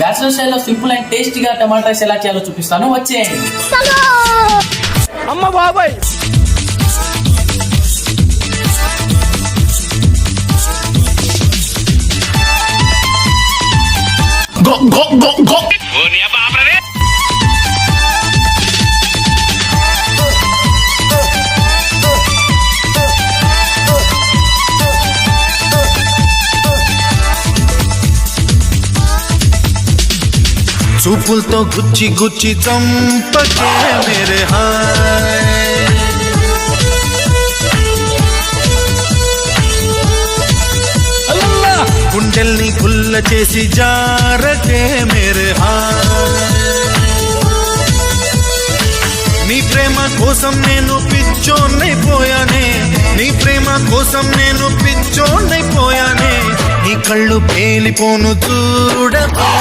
Bachelor స్టైల్లో simple and టేస్టీగా టమాటా rice ఎలా చేయాలో చూపిస్తాను, వచ్చేయండి. అమ్మ బాబాయ్, చూపులతో గుచ్చి గుచ్చి చంపకే మేరే హాయ్, గుండెల్ని గుల్ల చేసి జారకే మేరే హాయ్. నీ ప్రేమ కోసం నేను పిచ్చోన్నైపోయానే, నీ ప్రేమ కోసం నేను పిచ్చోన్నైపోయానే, నీ కళ్ళు పేలిపోను చూడకే.